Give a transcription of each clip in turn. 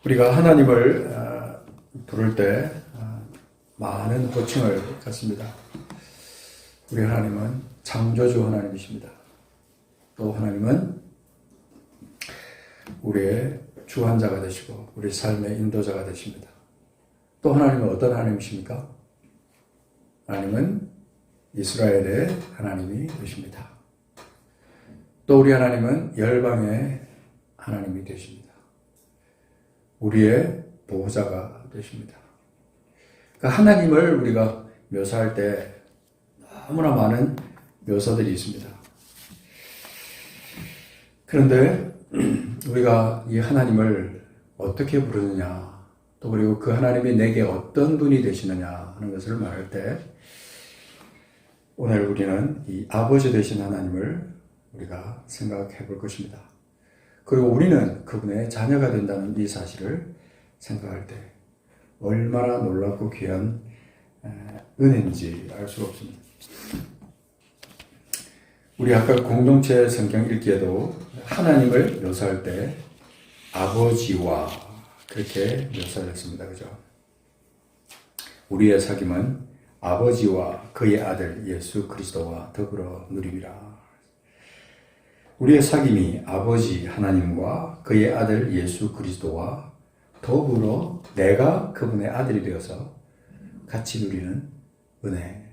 우리가 하나님을 부를 때 많은 호칭을 갖습니다. 우리 하나님은 창조주 하나님이십니다. 또 하나님은 우리의 주관자가 되시고 우리 삶의 인도자가 되십니다. 또 하나님은 어떤 하나님이십니까? 하나님은 이스라엘의 하나님이 되십니다. 또 우리 하나님은 열방의 하나님이 되십니다. 우리의 보호자가 되십니다. 그러니까 하나님을 우리가 묘사할 때 너무나 많은 묘사들이 있습니다. 그런데 우리가 이 하나님을 어떻게 부르느냐, 또 그리고 그 하나님이 내게 어떤 분이 되시느냐 하는 것을 말할 때 오늘 우리는 이 아버지 되신 하나님을 우리가 생각해 볼 것입니다. 그리고 우리는 그분의 자녀가 된다는 이 사실을 생각할 때 얼마나 놀랍고 귀한 은혜인지 알 수가 없습니다. 우리 아까 공동체 성경 읽기에도 하나님을 묘사할 때 아버지와 그렇게 묘사를 했습니다. 그죠? 우리의 사귐은 아버지와 그의 아들 예수 그리스도와 더불어 누림이라. 우리의 사귐이 아버지 하나님과 그의 아들 예수 그리스도와 더불어 내가 그분의 아들이 되어서 같이 누리는 은혜,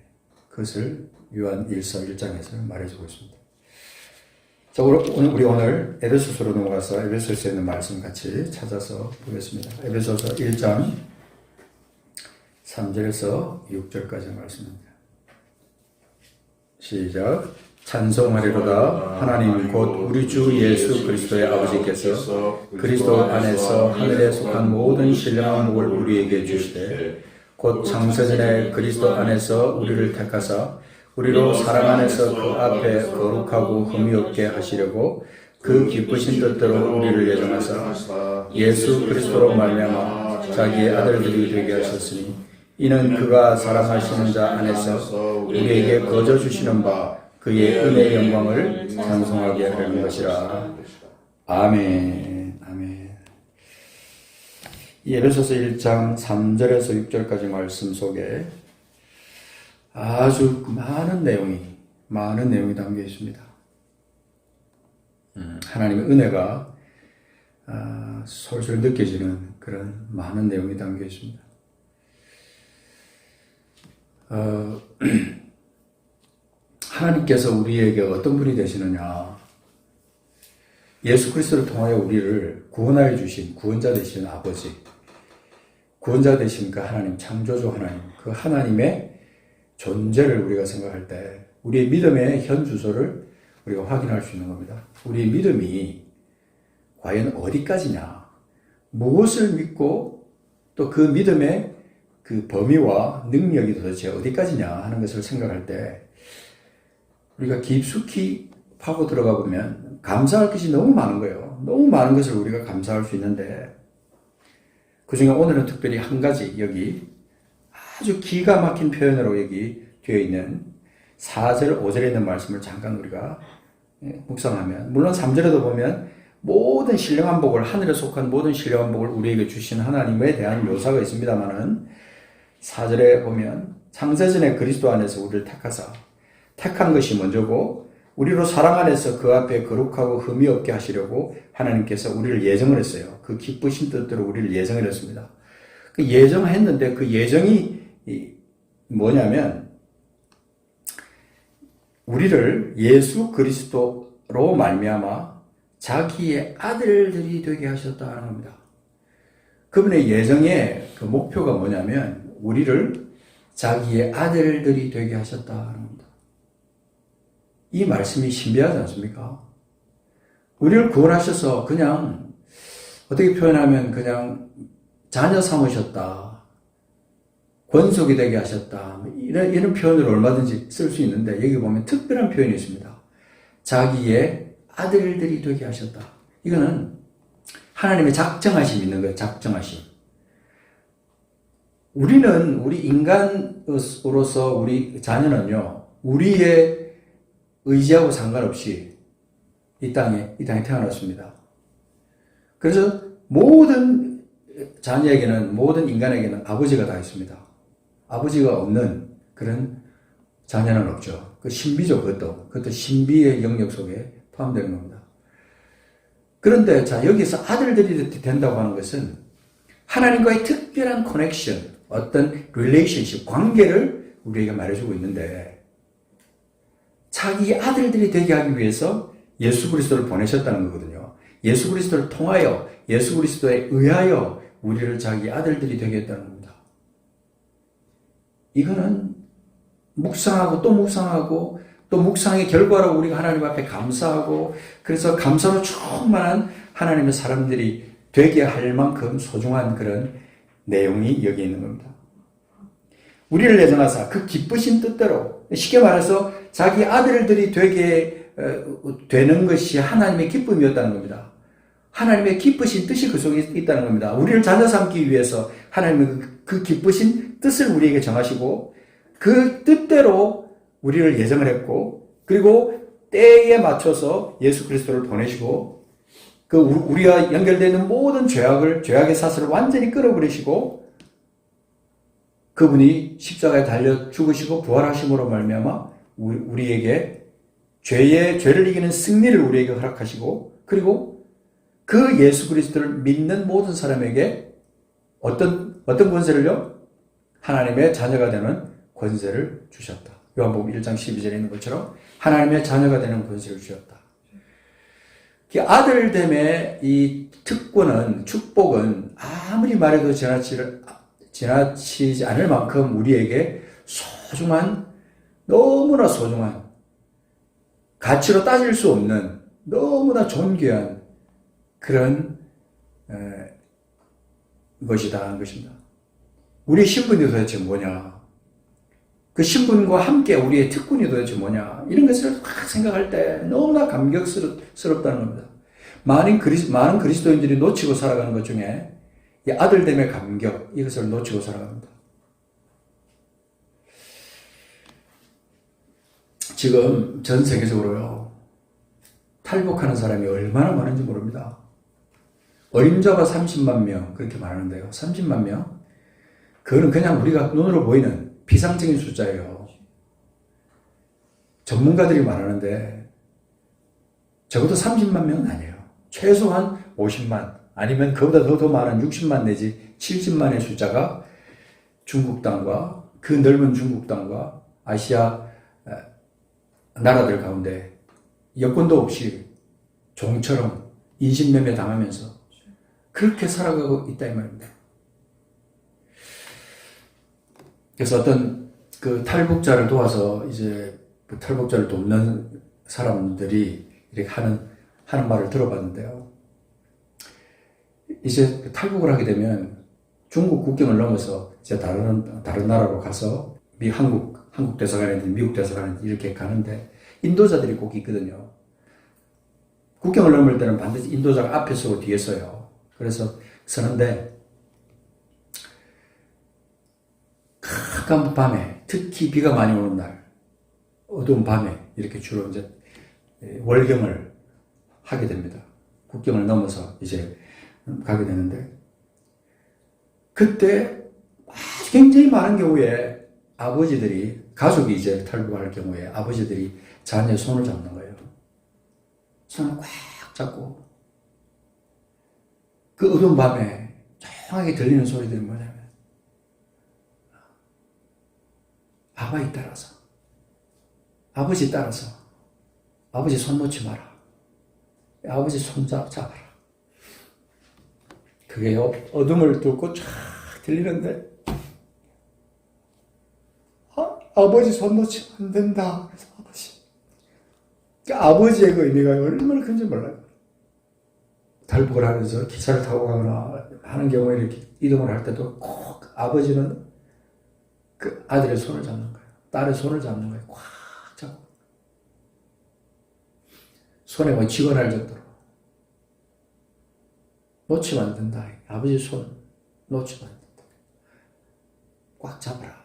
그것을 요한 1서 1장에서 말해주고 있습니다. 자, 우리 오늘 에베소서로 넘어가서 에베소서에 있는 말씀 같이 찾아서 보겠습니다. 에베소서 1장 3절에서 6절까지 말씀입니다. 시작. 찬송하리로다. 하나님 곧 우리 주 예수 그리스도의 아버지께서 그리스도 안에서 하늘에 속한 모든 신령한 복을 우리에게 주시되 곧 창세전에 그리스도 안에서 우리를 택하사 우리로 사랑 안에서 그 앞에 거룩하고 흠이 없게 하시려고 그 기쁘신 뜻대로 우리를 예정하사 예수 그리스도로 말미암아 자기의 아들들이 되게 하셨으니 이는 그가 사랑하시는 자 안에서 우리에게 거저 주시는 바 그의 은혜의 영광을 찬송하게 하려는 것이라. 아멘. 아멘. 이 에베소서 1장 3절에서 6절까지 말씀 속에 아주 많은 내용이 담겨 있습니다. 하나님의 은혜가 솔솔 느껴지는 그런 많은 내용이 담겨 있습니다. 하나님께서 우리에게 어떤 분이 되시느냐? 예수 그리스도를 통하여 우리를 구원하여 주신 구원자 되신 아버지, 구원자 되신 그 하나님, 창조주 하나님, 그 하나님의 존재를 우리가 생각할 때 우리의 믿음의 현 주소를 우리가 확인할 수 있는 겁니다. 우리의 믿음이 과연 어디까지냐? 무엇을 믿고 또 그 믿음의 그 범위와 능력이 도대체 어디까지냐 하는 것을 생각할 때 우리가 깊숙이 파고 들어가 보면 감사할 것이 너무 많은 거예요. 너무 많은 것을 우리가 감사할 수 있는데 그 중에 오늘은 특별히 한 가지 여기 아주 기가 막힌 표현으로 여기 되어 있는 4절, 5절에 있는 말씀을 잠깐 우리가 묵상하면 물론 3절에도 보면 모든 신령한 복을 하늘에 속한 모든 신령한 복을 우리에게 주신 하나님에 대한 묘사가 있습니다만은 4절에 보면 창세전에 그리스도 안에서 우리를 택하사 택한 것이 먼저고 우리로 사랑 안에서 그 앞에 거룩하고 흠이 없게 하시려고 하나님께서 우리를 예정을 했어요. 그 기쁘신 뜻대로 우리를 예정을 했습니다. 그 예정했는데 그 예정이 뭐냐면 우리를 예수 그리스도로 말미암아 자기의 아들들이 되게 하셨다는 겁니다. 그분의 예정의 그 목표가 뭐냐면 우리를 자기의 아들들이 되게 하셨다는 겁니다. 이 말씀이 신비하지 않습니까? 우리를 구원하셔서 그냥 어떻게 표현하면 그냥 자녀 삼으셨다, 권속이 되게 하셨다 이런 표현을 얼마든지 쓸 수 있는데 여기 보면 특별한 표현이 있습니다. 자기의 아들들이 되게 하셨다. 이거는 하나님의 작정하심이 있는 거예요. 작정하심. 우리 인간으로서 우리 자녀는요, 우리의 의지하고 상관없이 이 땅에 태어났습니다. 그래서 모든 자녀에게는, 모든 인간에게는 아버지가 다 있습니다. 아버지가 없는 그런 자녀는 없죠. 그 신비죠, 그것도 신비의 영역 속에 포함되는 겁니다. 그런데 자, 여기서 아들들이 된다고 하는 것은 하나님과의 특별한 커넥션, 어떤 릴레이션십, 관계를 우리에게 말해주고 있는데, 자기 아들들이 되게 하기 위해서 예수 그리스도를 보내셨다는 거거든요. 예수 그리스도를 통하여, 예수 그리스도에 의하여 우리를 자기 아들들이 되게 했다는 겁니다. 이거는 묵상하고 또 묵상하고 또 묵상의 결과로 우리가 하나님 앞에 감사하고, 그래서 감사로 충만한 하나님의 사람들이 되게 할 만큼 소중한 그런 내용이 여기 있는 겁니다. 우리를 예정하사 그 기쁘신 뜻대로, 쉽게 말해서 자기 아들들이 되게 되는 것이 하나님의 기쁨이었다는 겁니다. 하나님의 기쁘신 뜻이 그 속에 있다는 겁니다. 우리를 자녀 삼기 위해서 하나님은 그 기쁘신 뜻을 우리에게 정하시고, 그 뜻대로 우리를 예정을 했고, 그리고 때에 맞춰서 예수 그리스도를 보내시고, 그 우리가 연결되는 모든 죄악의 사슬을 완전히 끊어버리시고, 그분이 십자가에 달려 죽으시고 부활하심으로 말미암아 우리에게 죄를 이기는 승리를 우리에게 허락하시고, 그리고 그 예수 그리스도를 믿는 모든 사람에게 어떤 권세를요? 하나님의 자녀가 되는 권세를 주셨다. 요한복음 1장 12절에 있는 것처럼 하나님의 자녀가 되는 권세를 주셨다. 아들됨의 이 특권은, 축복은 아무리 말해도 지나치지 않을 만큼 우리에게 소중한, 너무나 소중한, 가치로 따질 수 없는 너무나 존귀한 그런 것이다 하는 것입니다. 우리의 신분이 도대체 뭐냐? 그 신분과 함께 우리의 특권이 도대체 뭐냐? 이런 것을 확 생각할 때 너무나 감격스럽다는 겁니다. 많은 그리스도인들이 놓치고 살아가는 것 중에 이 아들됨의 감격, 이것을 놓치고 살아갑니다. 지금 전 세계적으로요, 탈북하는 사람이 얼마나 많은지 모릅니다. 어림잡아 30만 명, 그렇게 말하는데요. 30만 명? 그거는 그냥 우리가 눈으로 보이는 비상적인 숫자예요. 전문가들이 말하는데 적어도 30만 명은 아니에요. 최소한 50만, 아니면 그보다 더 많은 60만 내지 70만의 숫자가 중국 땅과, 그 넓은 중국 땅과 아시아 나라들 가운데 여권도 없이 종처럼 인신매매 당하면서 그렇게 살아가고 있다 이 말입니다. 그래서 어떤 그 탈북자를 도와서 이제 그 탈북자를 돕는 사람들이 이렇게 하는 말을 들어봤는데요. 이제 탈북을 하게 되면 중국 국경을 넘어서 이제 다른 나라로 가서 한국 대사관이든 미국 대사관이든 이렇게 가는데 인도자들이 꼭 있거든요. 국경을 넘을 때는 반드시 인도자가 앞에 서고 뒤에 서요. 그래서 서는데 깜깜한 밤에, 특히 비가 많이 오는 날, 어두운 밤에 이렇게 주로 이제 월경을 하게 됩니다. 국경을 넘어서 이제 가게 되는데, 그때 굉장히 많은 경우에 가족이 이제 탈북할 경우에 아버지들이 자녀의 손을 잡는 거예요. 손을 꽉 잡고, 그 어두운 밤에 조용하게 들리는 소리들이 뭐냐면, 아버지 따라서, 아버지 손 놓지 마라. 아버지 손 잡아라. 그게 어둠을 뚫고 쫙 들리는데, 아버지 손 놓치면 안 된다. 그래서 아버지의 그 의미가 얼마나 큰지 몰라요. 탈북을 하면서 기차를 타고 가거나 하는 경우에 이렇게 이동을 할 때도 꼭 아버지는 그 아들의 손을 잡는 거예요. 딸의 손을 잡는 거예요. 꽉 잡고. 손에 뭐 쥐가 날 정도로. 놓치면 안 된다. 아버지 손 놓치면 안 된다. 꽉 잡아라.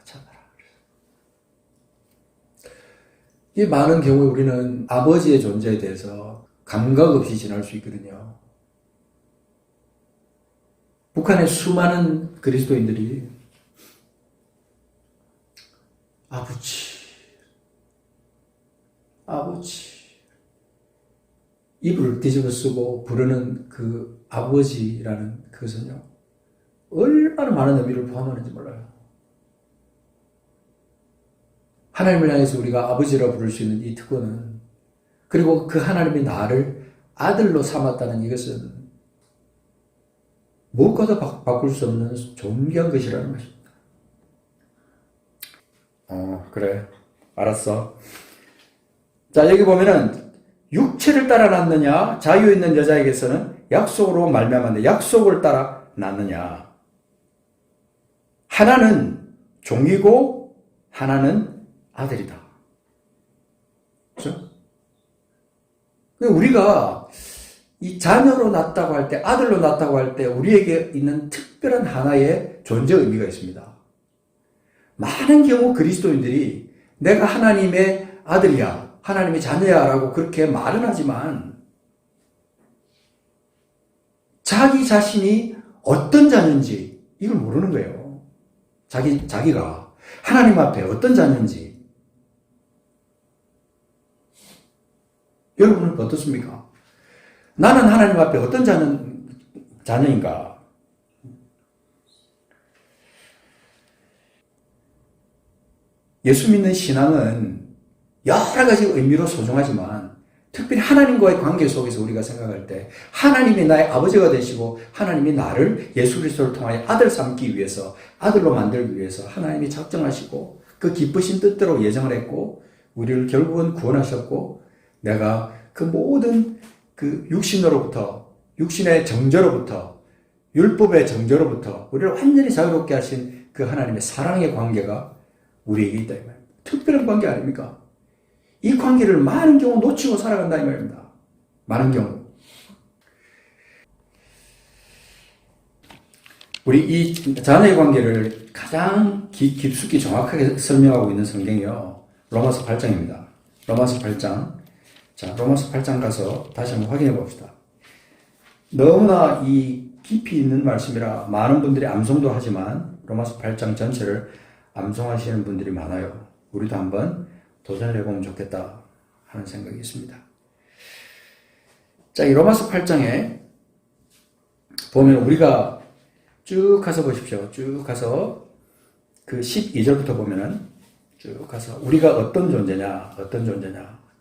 이 많은 경우에 우리는 아버지의 존재에 대해서 감각 없이 지날 수 있거든요. 북한의 수많은 그리스도인들이 아버지 입을 뒤집어 쓰고 부르는 그 아버지라는 그것은요, 얼마나 많은 의미를 포함하는지 몰라요. 하나님을 향해서 우리가 아버지라 부를 수 있는 이 특권은, 그리고 그 하나님이 나를 아들로 삼았다는 이것은 무엇과도 바꿀 수 없는 존귀한 것이라는 것입니다. 그래. 알았어. 자, 여기 보면은 육체를 따라 낳느냐, 자유 있는 여자에게서는 약속으로 말미암았는데 약속을 따라 낳느냐. 하나는 종이고 하나는 아들이다. 그렇죠? 우리가 이 자녀로 낳았다고 할 때, 아들로 낳았다고 할 때 우리에게 있는 특별한 하나의 존재 의미가 있습니다. 많은 경우 그리스도인들이 내가 하나님의 아들이야, 하나님의 자녀야 라고 그렇게 말은 하지만 자기 자신이 어떤 자녀인지 이걸 모르는 거예요. 자기가 하나님 앞에 어떤 자녀인지. 여러분은 어떻습니까? 나는 하나님 앞에 어떤 자녀인가? 예수 믿는 신앙은 여러 가지 의미로 소중하지만 특별히 하나님과의 관계 속에서 우리가 생각할 때 하나님이 나의 아버지가 되시고 하나님이 나를 예수 그리스도를 통하여 아들 삼기 위해서, 아들로 만들기 위해서 하나님이 작정하시고 그 기쁘신 뜻대로 예정을 했고 우리를 결국은 구원하셨고, 내가 그 모든 그 육신의 정죄로부터, 율법의 정죄로부터 우리를 완전히 자유롭게 하신 그 하나님의 사랑의 관계가 우리에게 있다 이 말입니다. 특별한 관계 아닙니까? 이 관계를 많은 경우 놓치고 살아간다 이 말입니다. 많은 경우. 우리 이 자녀의 관계를 가장 깊숙이 정확하게 설명하고 있는 성경이요, 로마서 8장입니다. 로마서 8장. 자, 로마서 8장 가서 다시 한번 확인해 봅시다. 너무나 이 깊이 있는 말씀이라 많은 분들이 암송도 하지만 로마서 8장 전체를 암송하시는 분들이 많아요. 우리도 한번 도전을 해보면 좋겠다 하는 생각이 있습니다. 자, 이 로마서 8장에 보면 우리가 쭉 가서 보십시오. 쭉 가서 그 12절부터 보면은 쭉 가서 우리가 어떤 존재냐.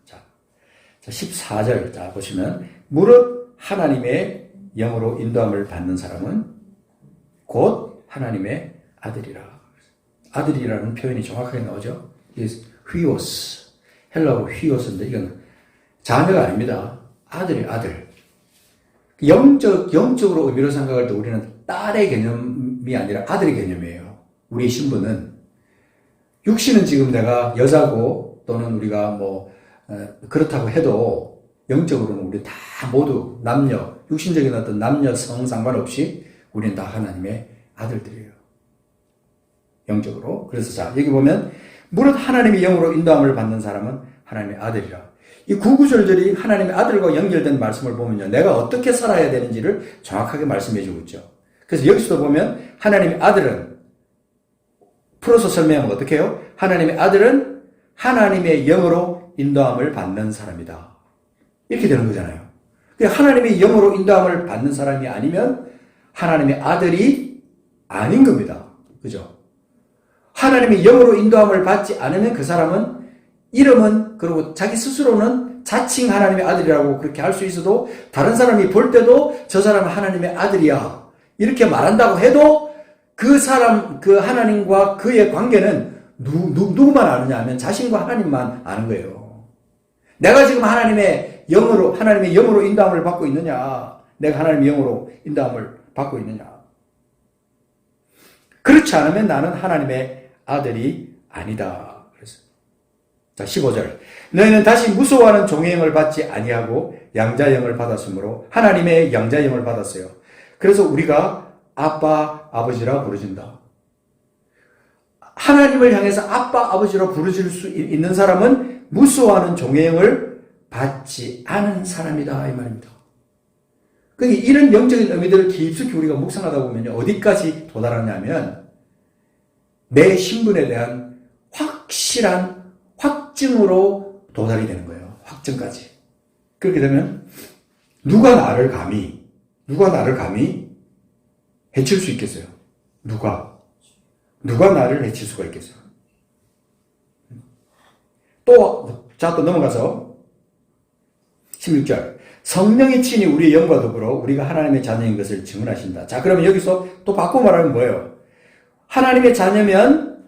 자, 14절. 자, 보시면 무릇 하나님의 영으로 인도함을 받는 사람은 곧 하나님의 아들이라. 아들이라는 표현이 정확하게 나오죠. 휘오스. 헬라어로 휘오스인데 이건 자녀가 아닙니다. 아들이에요, 아들. 영적으로 의미로 생각할 때 우리는 딸의 개념이 아니라 아들의 개념이에요. 우리의 신분은. 육신은 지금 내가 여자고 또는 우리가 그렇다고 해도 영적으로는 우리 다 모두 남녀, 육신적인 어떤 남녀 성 상관없이 우리는 다 하나님의 아들들이에요. 영적으로. 그래서 자, 여기 보면 무릇 하나님의 영으로 인도함을 받는 사람은 하나님의 아들이라. 이 구구절절이 하나님의 아들과 연결된 말씀을 보면요, 내가 어떻게 살아야 되는지를 정확하게 말씀해 주고 있죠. 그래서 여기서도 보면 하나님의 아들은, 풀어서 설명하면 어떻게 해요? 하나님의 아들은 하나님의 영으로 인도함을 받는 사람이다. 이렇게 되는 거잖아요. 하나님의 영으로 인도함을 받는 사람이 아니면 하나님의 아들이 아닌 겁니다. 그죠? 하나님의 영으로 인도함을 받지 않으면 그 사람은 이름은, 그리고 자기 스스로는 자칭 하나님의 아들이라고 그렇게 할 수 있어도 다른 사람이 볼 때도 저 사람은 하나님의 아들이야 이렇게 말한다고 해도 그 사람, 그 하나님과 그의 관계는 누구만 아느냐 하면 자신과 하나님만 아는 거예요. 내가 지금 하나님의 영으로 인도함을 받고 있느냐, 내가 하나님의 영으로 인도함을 받고 있느냐. 그렇지 않으면 나는 하나님의 아들이 아니다. 그래서 자, 15절. 너희는 다시 무서워하는 종의 영을 받지 아니하고 양자의 영을 받았으므로 하나님의 양자의 영을 받았어요. 그래서 우리가 아빠, 아버지라 부르진다. 하나님을 향해서 아빠, 아버지로 부르질 수 있는 사람은 무서워하는 종의 영을 받지 않은 사람이다 이 말입니다. 그러니까 이런 영적인 의미들을 깊숙이 우리가 묵상하다 보면 어디까지 도달하냐면 내 신분에 대한 확실한 확증으로 도달이 되는 거예요. 확증까지. 그렇게 되면 누가 나를 감히 해칠 수 있겠어요? 누가 나를 해칠 수가 있겠어요? 또 넘어가서 16절. 성령이 친히 우리의 영과 더불어 우리가 하나님의 자녀인 것을 증언하신다. 자, 그러면 여기서 또 바꿔 말하면 뭐예요? 하나님의 자녀면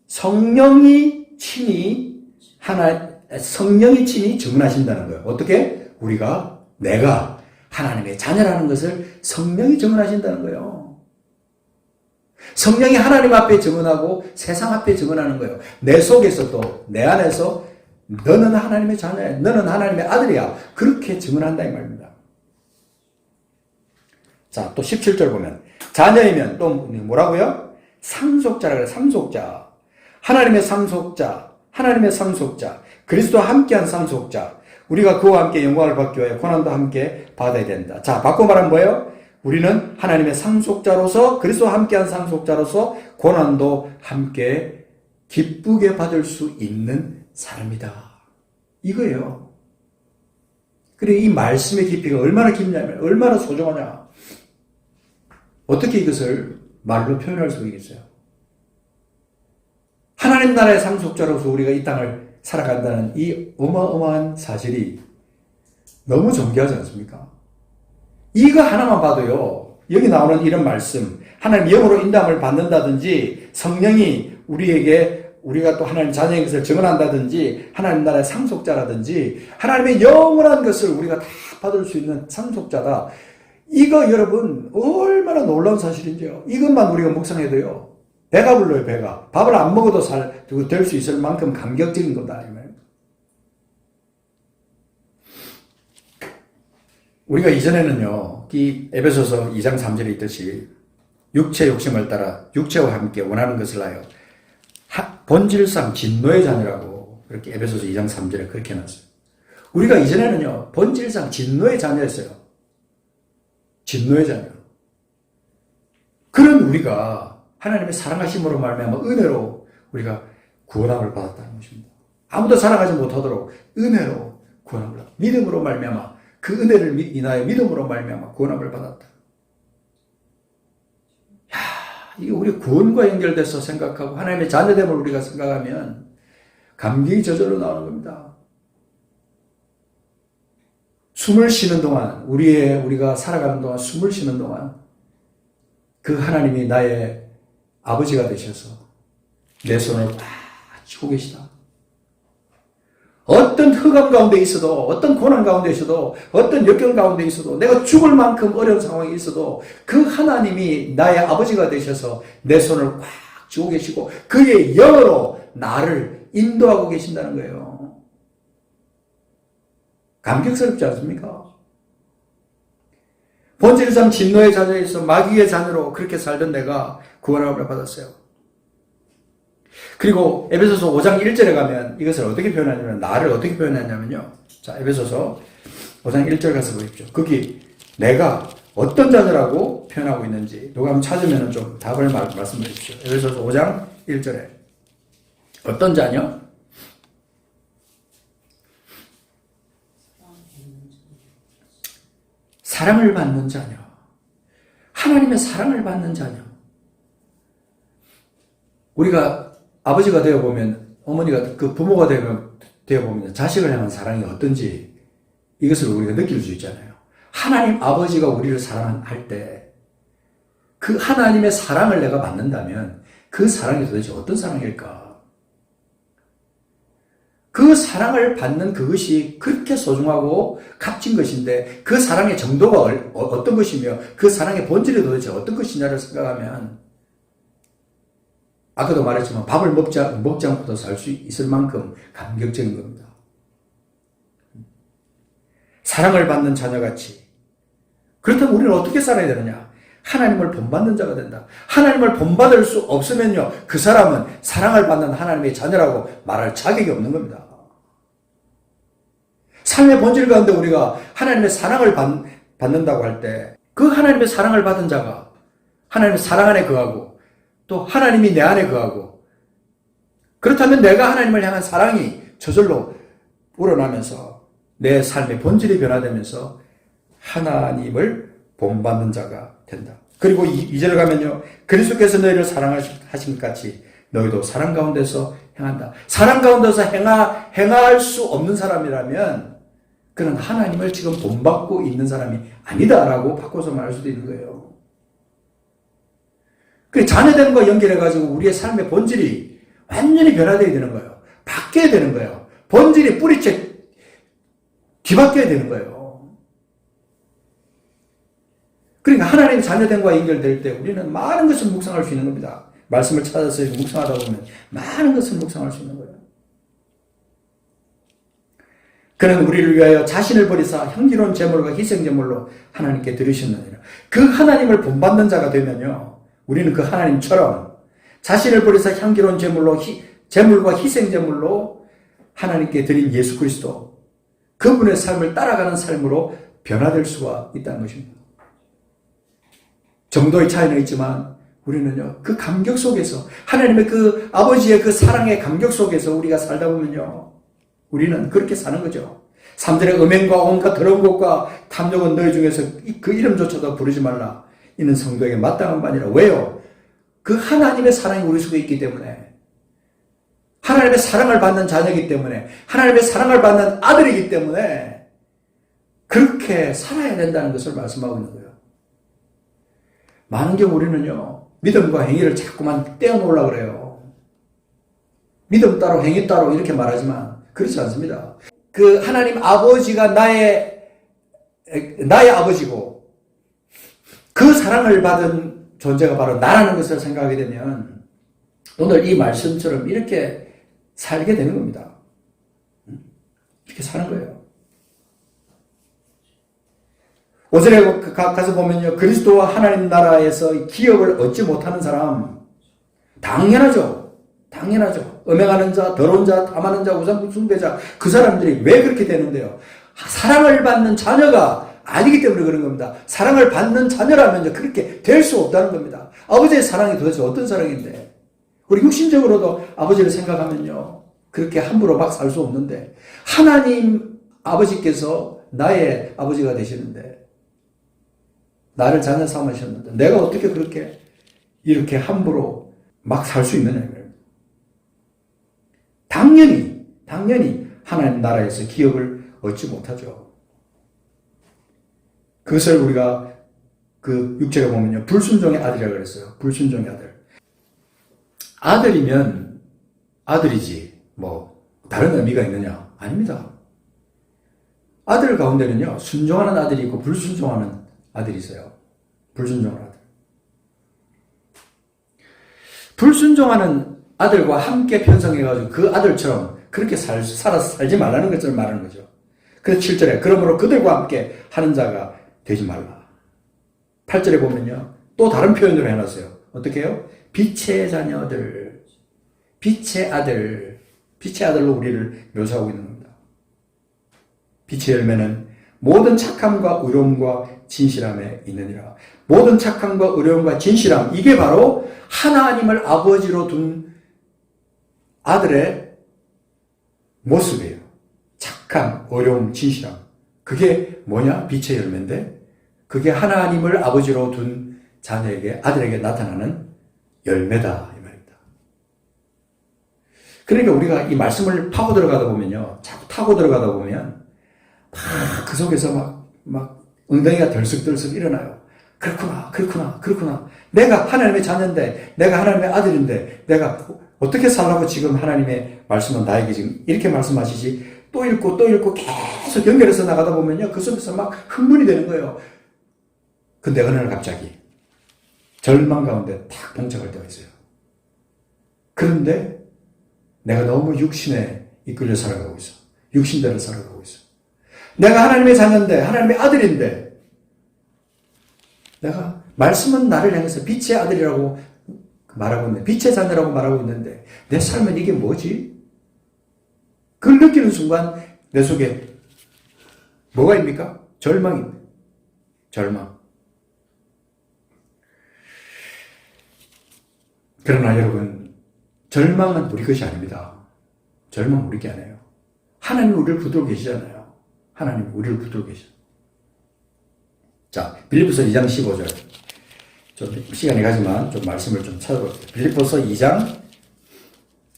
성령이 친히 증언하신다는 거예요. 어떻게? 내가 하나님의 자녀라는 것을 성령이 증언하신다는 거예요. 성령이 하나님 앞에 증언하고 세상 앞에 증언하는 거예요. 내 속에서 또 내 안에서 너는 하나님의 자녀야. 너는 하나님의 아들이야. 그렇게 증언한다 이 말입니다. 자, 또 17절 보면 자녀이면 또 뭐라고요? 상속자라 그래. 상속자. 하나님의 상속자. 그리스도와 함께한 상속자. 우리가 그와 함께 영광을 받기 위하여 고난도 함께 받아야 된다. 자, 바꿔 말하면 뭐예요? 우리는 하나님의 상속자로서 그리스도와 함께한 상속자로서 고난도 함께 기쁘게 받을 수 있는 사람이다. 이거예요. 그리고 이 말씀의 깊이가 얼마나 깊냐면 얼마나 소중하냐. 어떻게 이것을 말로 표현할 수 있겠어요? 하나님 나라의 상속자로서 우리가 이 땅을 살아간다는 이 어마어마한 사실이 너무 존귀하지 않습니까? 이거 하나만 봐도요, 여기 나오는 이런 말씀, 하나님 영으로 인도함을 받는다든지, 성령이 우리가 또 하나님 자녀인 것을 증언한다든지, 하나님 나라의 상속자라든지, 하나님의 영원한 것을 우리가 다 받을 수 있는 상속자다. 이거 여러분, 얼마나 놀라운 사실인지요. 이것만 우리가 묵상해도요, 배가 불러요, 배가. 밥을 안 먹어도 될 수 있을 만큼 감격적인 거다. 우리가 이전에는요, 이 에베소서 2장 3절에 있듯이 육체 욕심을 따라 육체와 함께 원하는 것을 하여 본질상 진노의 자녀라고 그렇게 에베소서 2장 3절에 그렇게 해놨어요. 우리가 이전에는요, 본질상 진노의 자녀였어요. 진노의 자녀. 그런 우리가 하나님의 사랑하심으로 말미암아 은혜로 우리가 구원함을 받았다는 것입니다. 아무도 살아가지 못하도록 은혜로 구원함을 받았다. 믿음으로 말미암아 그 은혜를 인하여 믿음으로 말미암아 구원함을 받았다. 야, 이게 우리 구원과 연결돼서 생각하고 하나님의 자녀됨을 우리가 생각하면 감격이 저절로 나오는 겁니다. 숨을 쉬는 동안 우리가 살아가는 동안 숨을 쉬는 동안 그 하나님이 나의 아버지가 되셔서 내 손을 꽉 쥐고 계시다. 어떤 흑암 가운데 있어도, 어떤 고난 가운데 있어도, 어떤 역경 가운데 있어도, 내가 죽을 만큼 어려운 상황이 있어도 그 하나님이 나의 아버지가 되셔서 내 손을 꽉 쥐고 계시고 그의 영으로 나를 인도하고 계신다는 거예요. 감격스럽지 않습니까? 본질상 진노의 자녀에서 마귀의 자녀로 그렇게 살던 내가 구원함을 받았어요. 그리고 에베소서 5장 1절에 가면 이것을 어떻게 표현하냐면, 나를 어떻게 표현하냐면요. 자, 에베소서 5장 1절 가서 보십시오. 거기 내가 어떤 자녀라고 표현하고 있는지 누가 한번 찾으면 좀 답을 말씀해 주십시오. 에베소서 5장 1절에 어떤 자녀? 사랑을 받는 자녀. 하나님의 사랑을 받는 자녀. 우리가 아버지가 되어보면, 어머니가, 부모가 되어보면 자식을 향한 사랑이 어떤지 이것을 우리가 느낄 수 있잖아요. 하나님 아버지가 우리를 사랑할 때 그 하나님의 사랑을 내가 받는다면 그 사랑이 도대체 어떤 사랑일까? 그 사랑을 받는 그것이 그렇게 소중하고 값진 것인데 그 사랑의 정도가 어떤 것이며 그 사랑의 본질이 도대체 어떤 것이냐를 생각하면 아까도 말했지만 밥을 먹지 않고도 살 수 있을 만큼 감격적인 겁니다. 사랑을 받는 자녀같이. 그렇다면 우리는 어떻게 살아야 되느냐? 하나님을 본받는 자가 된다. 하나님을 본받을 수 없으면요, 그 사람은 사랑을 받는 하나님의 자녀라고 말할 자격이 없는 겁니다. 삶의 본질 가운데 우리가 하나님의 사랑을 받는다고 할 때 그 하나님의 사랑을 받은 자가 하나님의 사랑 안에 거하고 또 하나님이 내 안에 거하고 그렇다면 내가 하나님을 향한 사랑이 저절로 우러나면서 내 삶의 본질이 변화되면서 하나님을 본받는 자가 된다. 그리고 2절을 가면요. 그리스도께서 너희를 사랑하신 것 같이 너희도 사랑 가운데서 행한다. 사랑 가운데서 행할 수 없는 사람이라면 그는 하나님을 지금 본받고 있는 사람이 아니다라고 바꿔서 말할 수도 있는 거예요. 그 자녀됨과 연결해가지고 우리의 삶의 본질이 완전히 변화되어야 되는 거예요. 바뀌어야 되는 거예요. 본질이 뿌리채 뒤바뀌어야 되는 거예요. 그러니까 하나님 자녀됨과 연결될 때 우리는 많은 것을 묵상할 수 있는 겁니다. 말씀을 찾아서 묵상하다 보면 많은 것을 묵상할 수 있는 거예요. 그는 우리를 위하여 자신을 버리사 향기로운 제물과 희생제물로 하나님께 드리셨느니라. 그 하나님을 본받는 자가 되면요. 우리는 그 하나님처럼 자신을 버리사 향기로운 제물과 희생제물로 하나님께 드린 예수 그리스도 그분의 삶을 따라가는 삶으로 변화될 수가 있다는 것입니다. 정도의 차이는 있지만 우리는요, 그 감격 속에서, 하나님의 그 아버지의 그 사랑의 감격 속에서 우리가 살다 보면요, 우리는 그렇게 사는 거죠. 3절의 음행과 온갖 더러운 것과 탐욕은 너희 중에서 그 이름조차도 부르지 말라. 이는 성도에게 마땅한 바니라. 왜요? 그 하나님의 사랑이 우리 속에 있기 때문에, 하나님의 사랑을 받는 자녀이기 때문에, 하나님의 사랑을 받는 아들이기 때문에 그렇게 살아야 된다는 것을 말씀하고 있는 거예요. 많은 경우 우리는요, 믿음과 행위를 자꾸만 떼어놓으려고 그래요. 믿음 따로 행위 따로 이렇게 말하지만 그렇지 않습니다. 그 하나님 아버지가 나의 아버지고 그 사랑을 받은 존재가 바로 나라는 것을 생각하게 되면 오늘 이 말씀처럼 이렇게 살게 되는 겁니다. 이렇게 사는 거예요. 5절에 가서 보면요. 그리스도와 하나님 나라에서 기업을 얻지 못하는 사람, 당연하죠. 음행하는 자, 더러운 자, 탐하는 자, 우상 숭배자, 그 사람들이 왜 그렇게 되는데요? 사랑을 받는 자녀가 아니기 때문에 그런 겁니다. 사랑을 받는 자녀라면 그렇게 될 수 없다는 겁니다. 아버지의 사랑이 도대체 어떤 사랑인데? 우리 육신적으로도 아버지를 생각하면요. 그렇게 함부로 막 살 수 없는데, 하나님 아버지께서 나의 아버지가 되시는데, 나를 자녀 삼으셨는데 내가 어떻게 그렇게 이렇게 함부로 막 살 수 있느냐. 당연히 하나님 나라에서 기업을 얻지 못하죠. 그것을 우리가 그 6절에 보면요. 불순종의 아들이라고 그랬어요. 불순종의 아들. 아들이면 아들이지 뭐 다른 의미가 있느냐? 아닙니다. 아들 가운데는요. 순종하는 아들이 있고 불순종하는 아들이 있어요. 불순종하는 아들. 불순종하는 아들과 함께 편성해가지고 그 아들처럼 그렇게 살지 말라는 것을 말하는 거죠. 그래서 7절에 그러므로 그들과 함께 하는 자가 되지 말라. 8절에 보면요. 또 다른 표현으로 해놨어요. 어떻게 해요? 빛의 자녀들, 빛의 아들로 우리를 묘사하고 있는 겁니다. 빛의 열매는 모든 착함과 의로움과 진실함에 있느니라. 모든 착함과 의로움과 진실함, 이게 바로 하나님을 아버지로 둔 아들의 모습이에요. 착함, 어려움, 진실함. 그게 뭐냐? 빛의 열매인데 그게 하나님을 아버지로 둔 자녀에게, 아들에게 나타나는 열매다 이 말입니다. 그러니까 우리가 이 말씀을 파고 들어가다 보면요. 자꾸 타고 들어가다 보면 막 그 속에서 막 엉덩이가 덜썩덜썩 일어나요. 그렇구나. 내가 하나님의 자녀인데, 내가 하나님의 아들인데, 내가 어떻게 살라고 지금 하나님의 말씀은 나에게 지금 이렇게 말씀하시지? 또 읽고 계속 연결해서 나가다 보면요. 그 속에서 막 흥분이 되는 거예요. 근데 어느 날 갑자기 절망 가운데 탁 봉착할 때가 있어요. 그런데 내가 너무 육신에 이끌려 살아가고 있어. 육신대로 살아가고 있어. 내가 하나님의 자녀인데, 하나님의 아들인데, 내가 말씀은 나를 향해서 빛의 아들이라고 말하고 있는데, 빛의 자녀라고 말하고 있는데, 내 삶은 이게 뭐지? 그걸 느끼는 순간 내 속에 뭐가 입니까? 절망입니다. 절망. 그러나 여러분, 절망은 우리 것이 아닙니다. 절망은 우리 게 아니에요. 하나님이 우리를 붙들고 계시잖아요. 하나님이 우리를 붙들고 계셔. 자, 빌립보서 2장 15절. 좀 시간이 가지만 좀 말씀을 좀 찾아볼게요. 빌립보서 2장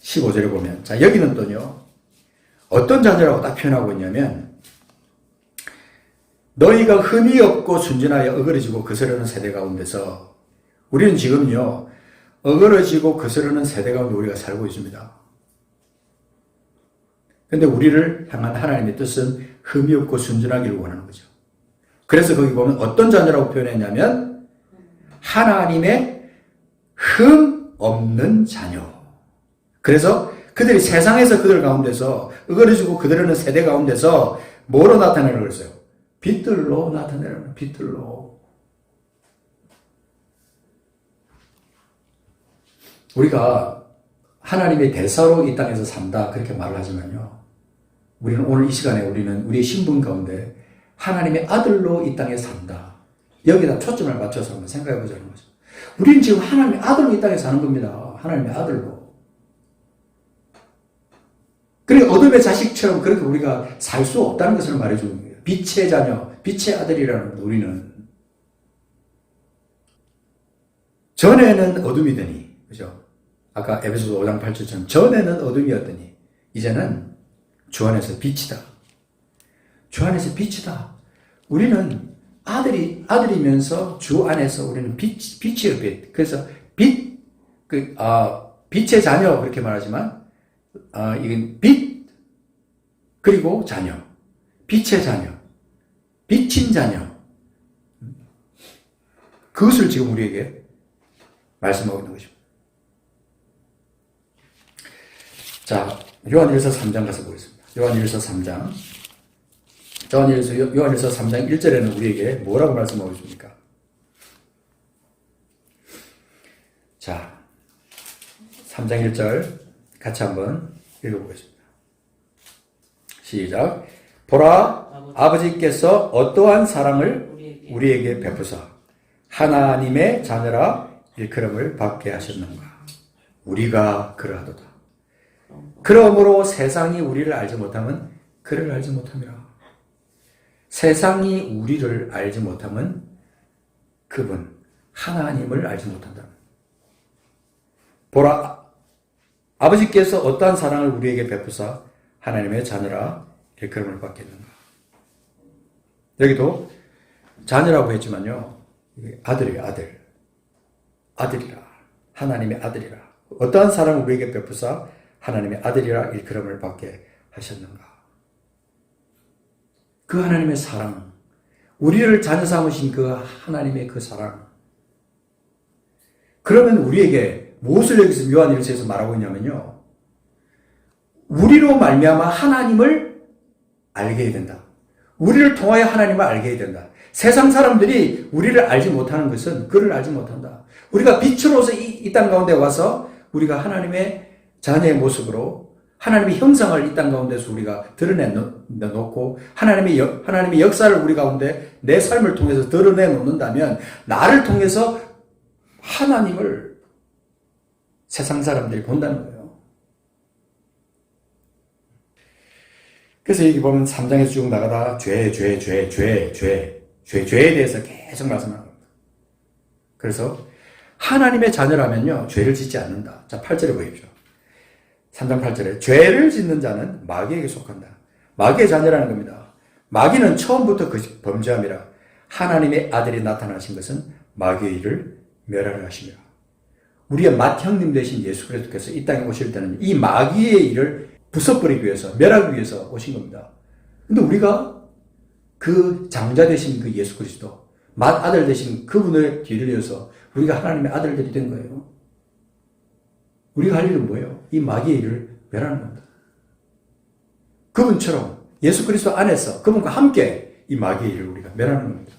15절에 보면, 자, 여기는 또요, 어떤 자녀라고 딱 표현하고 있냐면, 너희가 흠이 없고 순진하여 어그러지고 거스르는 세대 가운데서, 우리는 지금요, 어그러지고 거스르는 세대 가운데 우리가 살고 있습니다. 근데 우리를 향한 하나님의 뜻은 흠이 없고 순진하기를 원하는 거죠. 그래서 거기 보면 어떤 자녀라고 표현했냐면, 하나님의 흠 없는 자녀. 그래서 그들이 세상에서 그들 가운데서 어그러지고 그들은 세대 가운데서 뭐로 나타내는 거였어요? 빛들로 나타내는, 빛들로. 우리가 하나님의 대사로 이 땅에서 산다 그렇게 말을 하지만요, 우리는 오늘 이 시간에 우리는 우리의 신분 가운데 하나님의 아들로 이 땅에 산다. 여기다 초점을 맞춰서 한번 생각해 보자는 거죠. 우리는 지금 하나님의 아들로 이 땅에 사는 겁니다. 하나님의 아들로. 그리고 어둠의 자식처럼 그렇게 우리가 살 수 없다는 것을 말해주는 거예요. 빛의 자녀, 빛의 아들이라는 겁니다. 우리는. 전에는 어둠이더니, 그죠? 아까 에베소서 5장 8절처럼 전에는 어둠이었더니 이제는 주 안에서 빛이다. 주 안에서 빛이다. 우리는 아들이면서 주 안에서 우리는 빛이에요, 빛. 그래서 빛의 자녀, 그렇게 말하지만, 이건 빛, 그리고 자녀. 빛의 자녀. 빛인 자녀. 그것을 지금 우리에게 말씀하고 있는 것입니다. 자, 요한일서 3장 가서 보겠습니다. 요한일서 3장. 요한일서 3장 1절에는 우리에게 뭐라고 말씀하고 있습니까? 자, 3장 1절 같이 한번 읽어보겠습니다. 시작. 보라, 아버지께서 어떠한 사랑을 우리에게 베푸사 하나님의 자녀라 일컬음을 받게 하셨는가. 우리가 그러하도다. 그러므로 세상이 우리를 알지 못하면 그를 알지 못함이라. 세상이 우리를 알지 못하면 그분 하나님을 알지 못한다. 보라, 아버지께서 어떠한 사랑을 우리에게 베푸사 하나님의 자녀라 일컬음을 받겠는가. 여기도 자녀라고 했지만요, 아들이에요. 아들이라. 하나님의 아들이라. 어떠한 사랑을 우리에게 베푸사 하나님의 아들이라 일컬음을 받게 하셨는가. 그 하나님의 사랑, 우리를 자녀 삼으신 그 하나님의 그 사랑. 그러면 우리에게 무엇을 여기서 요한일서에서 말하고 있냐면요, 우리로 말미암아 하나님을 알게 해야 된다. 우리를 통하여 하나님을 알게 해야 된다. 세상 사람들이 우리를 알지 못하는 것은 그를 알지 못한다. 우리가 빛으로서 이 땅 가운데 와서 우리가 하나님의 자녀의 모습으로 하나님의 형상을 이 땅 가운데서 우리가 드러내놓고 하나님의 역사를 우리 가운데 내 삶을 통해서 드러내놓는다면 나를 통해서 하나님을 세상 사람들이 본다는 거예요. 그래서 여기 보면 3장에서 쭉 나가다가 죄에 대해서 계속 말씀하는 겁니다. 그래서 하나님의 자녀라면요, 죄를 짓지 않는다. 자, 8절에 보십시오. 3장 8절에 죄를 짓는 자는 마귀에게 속한다. 마귀의 자녀라는 겁니다. 마귀는 처음부터 그 범죄함이라 하나님의 아들이 나타나신 것은 마귀의 일을 멸하려 하십니다. 우리의 맏형님 되신 예수 그리스도께서 이 땅에 오실 때는 이 마귀의 일을 부숴버리기 위해서, 멸하기 위해서 오신 겁니다. 근데 우리가 그 장자 되신 그 예수 그리스도, 맏아들 되신 그분을 뒤를 이어서 우리가 하나님의 아들들이 된 거예요. 우리가 할 일은 뭐예요? 이 마귀의 일을 멸하는 겁니다. 그분처럼 예수 그리스도 안에서 그분과 함께 이 마귀의 일을 우리가 멸하는 겁니다.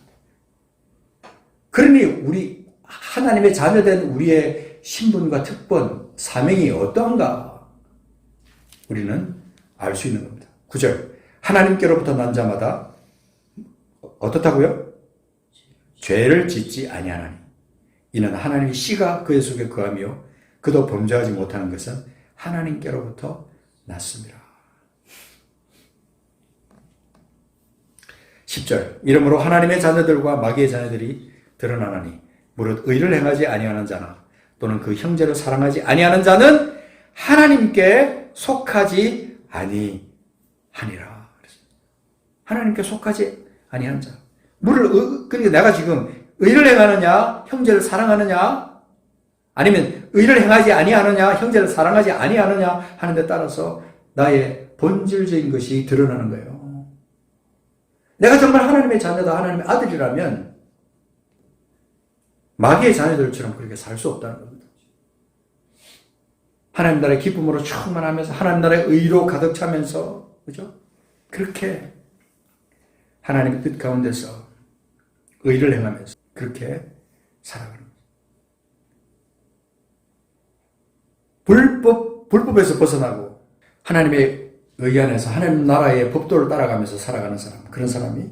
그러니 우리 하나님의 자녀된 우리의 신분과 특권, 사명이 어떠한가? 우리는 알 수 있는 겁니다. 9절. 하나님께로부터 난 자마다 어떻다고요? 죄를 짓지 아니하나니 이는 하나님의 씨가 그의 속에 거하며 그도 범죄하지 못하는 것은 하나님께로부터 났습니다. 10절 이러므로 하나님의 자녀들과 마귀의 자녀들이 드러나나니 무릇 의를 행하지 아니하는 자나 또는 그 형제를 사랑하지 아니하는 자는 하나님께 속하지 아니하니라. 하나님께 속하지 아니하는 자. 그러니까 내가 지금 의를 행하느냐, 형제를 사랑하느냐, 아니면 의를 행하지 아니하느냐, 형제를 사랑하지 아니하느냐 하는 데 따라서 나의 본질적인 것이 드러나는 거예요. 내가 정말 하나님의 자녀다, 하나님의 아들이라면 마귀의 자녀들처럼 그렇게 살 수 없다는 겁니다. 하나님 나라의 기쁨으로 충만하면서 하나님 나라의 의로 가득 차면서 그죠? 그렇게 하나님의 뜻 가운데서 의를 행하면서 그렇게 살아가는 거죠. 불법에서 벗어나고 하나님의 의 안에서 하나님 나라의 법도를 따라가면서 살아가는 사람, 그런 사람이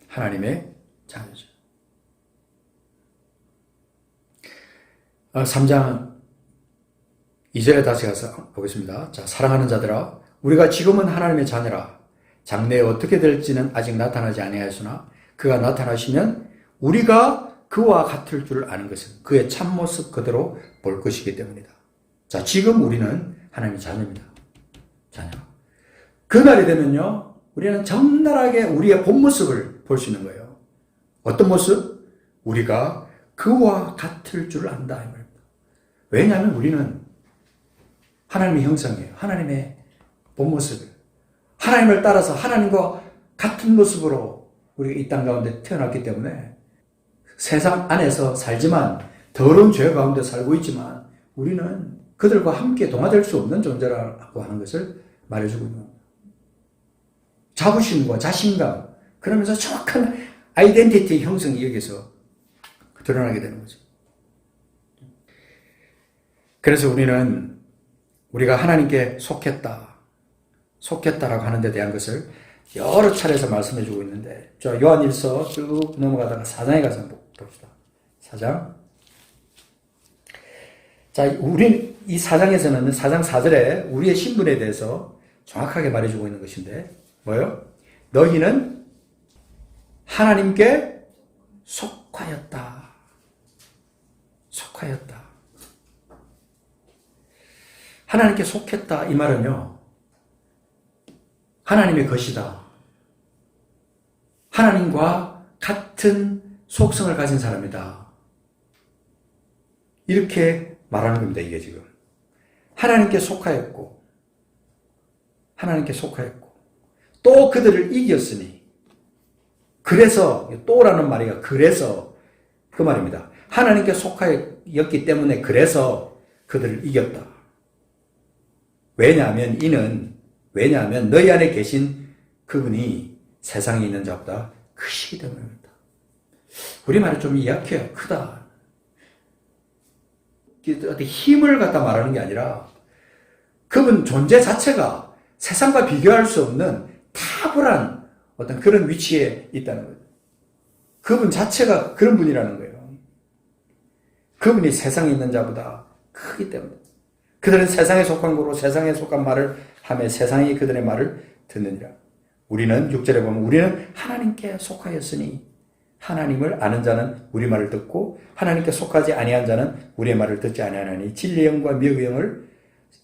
하나님의 자녀죠. 3장 2절에 다시 가서 보겠습니다. 자, 사랑하는 자들아, 우리가 지금은 하나님의 자녀라. 장래에 어떻게 될지는 아직 나타나지 아니하였으나 그가 나타나시면 우리가 그와 같을 줄 아는 것은 그의 참모습 그대로 볼 것이기 때문이다. 자, 지금 우리는 하나님의 자녀입니다. 자녀. 그날이 되면요, 우리는 적나라하게 우리의 본 모습을 볼 수 있는 거예요. 어떤 모습? 우리가 그와 같을 줄 안다 이 말입니다. 왜냐하면 우리는 하나님의 형상이에요. 하나님의 본 모습. 하나님을 따라서 하나님과 같은 모습으로 우리가 이 땅 가운데 태어났기 때문에 세상 안에서 살지만 더러운 죄 가운데 살고 있지만 우리는 그들과 함께 동화될 수 없는 존재라고 하는 것을 말해주고 있는 겁니다. 자부심과 자신감, 그러면서 정확한 아이덴티티 형성이 여기서 드러나게 되는 거죠. 그래서 우리가 하나님께 속했다라고 하는 데 대한 것을 여러 차례에서 말씀해 주고 있는데, 저 요한일서 쭉 넘어가다가 4장에 가서 한번 봅시다. 4장. 자, 우린 이 4장에서는 4장 4절에 우리의 신분에 대해서 정확하게 말해주고 있는 것인데, 뭐요? 너희는 하나님께 속하였다. 속하였다. 하나님께 속했다. 이 말은요, 하나님의 것이다. 하나님과 같은 속성을 가진 사람이다. 이렇게 말하는 겁니다, 이게 지금. 하나님께 속하였고, 또 그들을 이겼으니, 그래서, 또라는 말이가 그래서, 그 말입니다. 하나님께 속하였기 때문에 그래서 그들을 이겼다. 왜냐하면 너희 안에 계신 그분이 세상에 있는 자보다 크시기 때문입니다. 우리말이 좀 약해요. 크다. 힘을 갖다 말하는 게 아니라 그분 존재 자체가 세상과 비교할 수 없는 탁월한 어떤 그런 위치에 있다는 거예요. 그분 자체가 그런 분이라는 거예요. 그분이 세상에 있는 자보다 크기 때문에. 그들은 세상에 속한 거로 세상에 속한 말을 하며 세상이 그들의 말을 듣느니라. 우리는 6절에 보면 우리는 하나님께 속하였으니 하나님을 아는 자는 우리 말을 듣고 하나님께 속하지 아니한 자는 우리의 말을 듣지 아니하나니 진리의 영과 미혹의 영을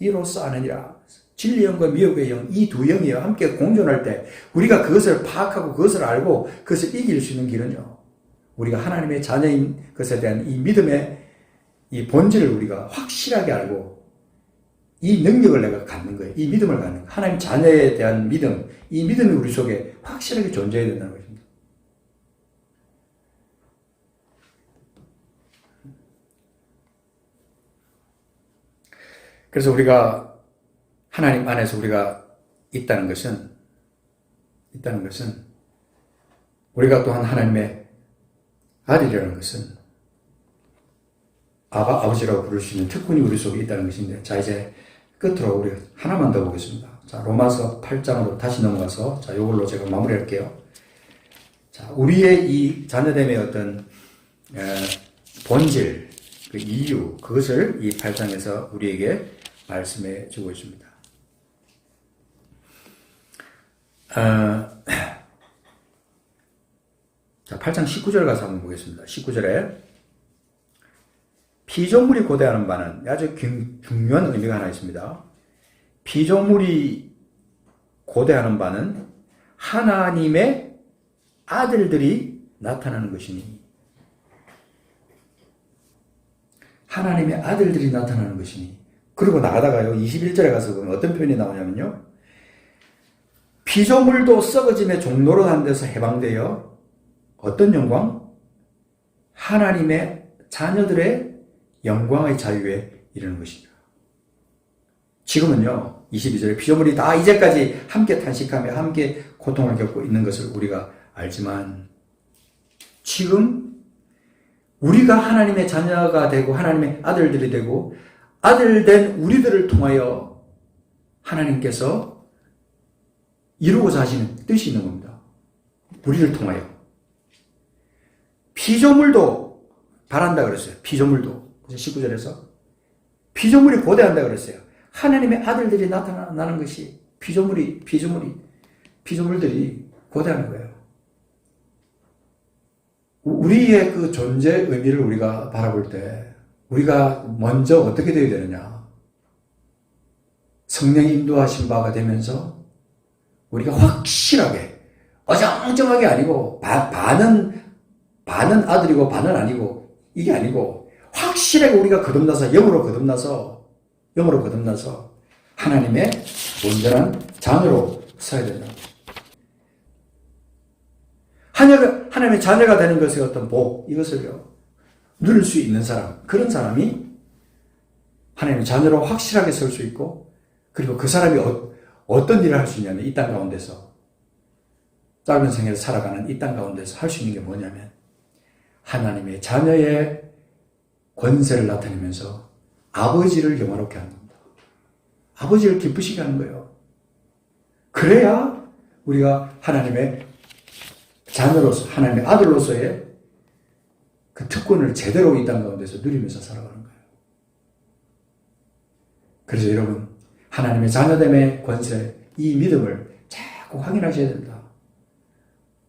이로써 아느니라. 진리의 영과 미혹의 영, 이 두 영이 함께 공존할 때 우리가 그것을 파악하고 그것을 알고 그것을 이길 수 있는 길은요, 우리가 하나님의 자녀인 것에 대한 이 믿음의 이 본질을 우리가 확실하게 알고 이 능력을 내가 갖는 거예요. 이 믿음을 갖는 거예요. 하나님 자녀에 대한 믿음, 이 믿음이 우리 속에 확실하게 존재해야 된다는 것입니다. 그래서 우리가 하나님 안에서 우리가 있다는 것은 우리가 또한 하나님의 아들이라는 것은 아버지라고 부를 수 있는 특권이 우리 속에 있다는 것인데, 자, 이제 끝으로 우리 하나만 더 보겠습니다. 자, 로마서 8장으로 다시 넘어가서, 자, 요걸로 제가 마무리할게요. 자, 우리의 이 자녀됨의 어떤 본질, 그 이유, 그것을 이 8장에서 우리에게 말씀해 주고 있습니다. 자, 8장 19절 가서 한번 보겠습니다. 19절에 피조물이 고대하는 바는 아주 중요한 의미가 하나 있습니다. 피조물이 고대하는 바는 하나님의 아들들이 나타나는 것이니, 하나님의 아들들이 나타나는 것이니. 그리고 나가다가요 21절에 가서 보면 어떤 표현이 나오냐면요, 피조물도 썩어짐의 종로로 한 데서 해방되어 어떤 영광? 하나님의 자녀들의 영광의 자유에 이르는 것입니다. 지금은요 22절에 피조물이 다 이제까지 함께 탄식하며 함께 고통을 겪고 있는 것을 우리가 알지만, 지금 우리가 하나님의 자녀가 되고 하나님의 아들들이 되고 아들된 우리들을 통하여 하나님께서 이루고자 하시는 뜻이 있는 겁니다. 우리를 통하여. 피조물도 바란다 그랬어요. 피조물도. 19절에서 피조물이 고대한다 그랬어요. 하나님의 아들들이 나타나는 것이 피조물들이 고대하는 거예요. 우리의 그 존재 의미를 우리가 바라볼 때 우리가 먼저 어떻게 되어야 되느냐? 성령이 인도하신 바가 되면서 우리가 확실하게 어정쩡하게 아니고 반은 아들이고 반은 아니고 이게 아니고 확실하게 우리가 거듭나서 영으로 거듭나서 하나님의 온전한 자녀로 서야 된다. 하나님의 자녀가 되는 것의 어떤 복, 이것을요 누릴 수 있는 사람, 그런 사람이 하나님의 자녀로 확실하게 설 수 있고, 그리고 그 사람이 어떤 일을 할 수 있냐면 이 땅 가운데서 짧은 생애를 살아가는 이 땅 가운데서 할 수 있는 게 뭐냐면 하나님의 자녀의 권세를 나타내면서 아버지를 영화롭게 하는 겁니다. 아버지를 기쁘시게 하는 거예요. 그래야 우리가 하나님의 자녀로서, 하나님의 아들로서의 그 특권을 제대로 이 땅 가운데서 누리면서 살아가는 거예요. 그래서 여러분, 하나님의 자녀됨의 권세, 이 믿음을 자꾸 확인하셔야 됩니다.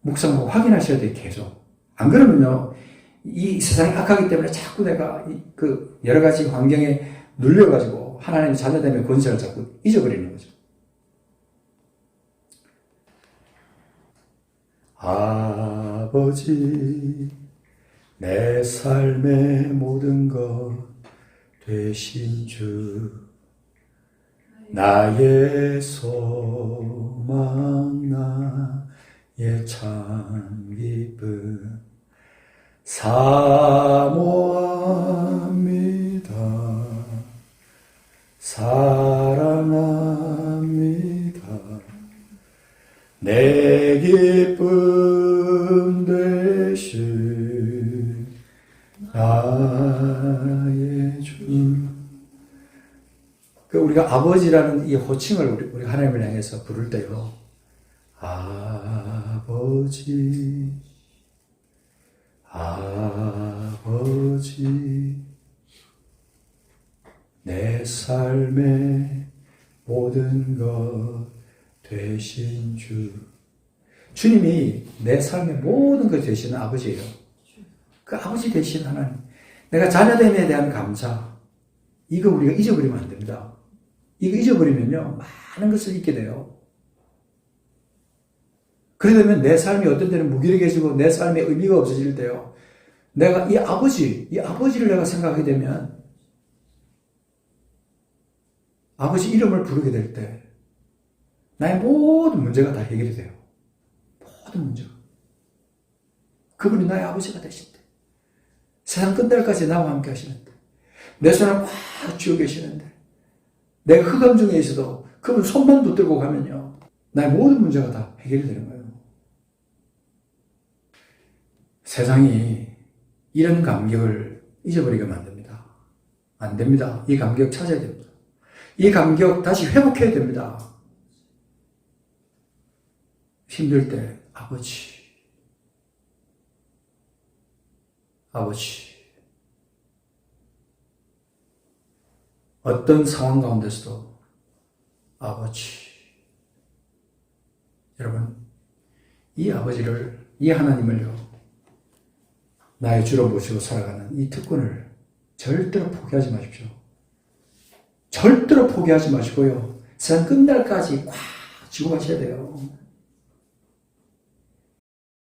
묵상하고 확인하셔야 돼요, 계속. 안 그러면요, 이 세상이 악하기 때문에 자꾸 내가 그 여러 가지 환경에 눌려가지고 하나님의 자녀됨의 권세를 자꾸 잊어버리는 거죠. 아버지, 내 삶의 모든 것 되신 주, 나의 소망, 나의 참 기쁨, 사모합니다. 사랑합니다. 내 기쁨 되신 나의 주. 우리가 아버지라는 이 호칭을 우리 하나님을 향해서 부를 때요, 아버지, 아버지, 내 삶의 모든 것 되신 주. 주님이 내 삶의 모든 것 되시는 아버지예요. 그 아버지 되신 하나님. 내가 자녀됨에 대한 감사, 이거 우리가 잊어버리면 안 됩니다. 이거 잊어버리면요 많은 것을 잊게 돼요. 그러려면 내 삶이 어떤 때는 무기력해지고 내 삶의 의미가 없어질 때요, 내가 이 아버지를 내가 생각하게 되면, 아버지 이름을 부르게 될 때 나의 모든 문제가 다 해결이 돼요. 모든 문제가. 그분이 나의 아버지가 되신대. 세상 끝날까지 나와 함께 하시는데, 내 손을 꽉 쥐어 계시는데, 내가 흑암 중에 있어도 그분 손만 붙들고 가면요 나의 모든 문제가 다 해결이 되는 거예요. 세상이 이런 감격을 잊어버리게 만듭니다. 안 됩니다. 이 감격 찾아야 됩니다. 이 감격 다시 회복해야 됩니다. 힘들 때 아버지, 아버지. 어떤 상황 가운데서도 아버지. 여러분, 이 아버지를, 이 하나님을요, 나의 주로 모시고 살아가는 이 특권을 절대로 포기하지 마십시오. 절대로 포기하지 마시고요. 세상 끝날까지 꽉 쥐고 가셔야 돼요.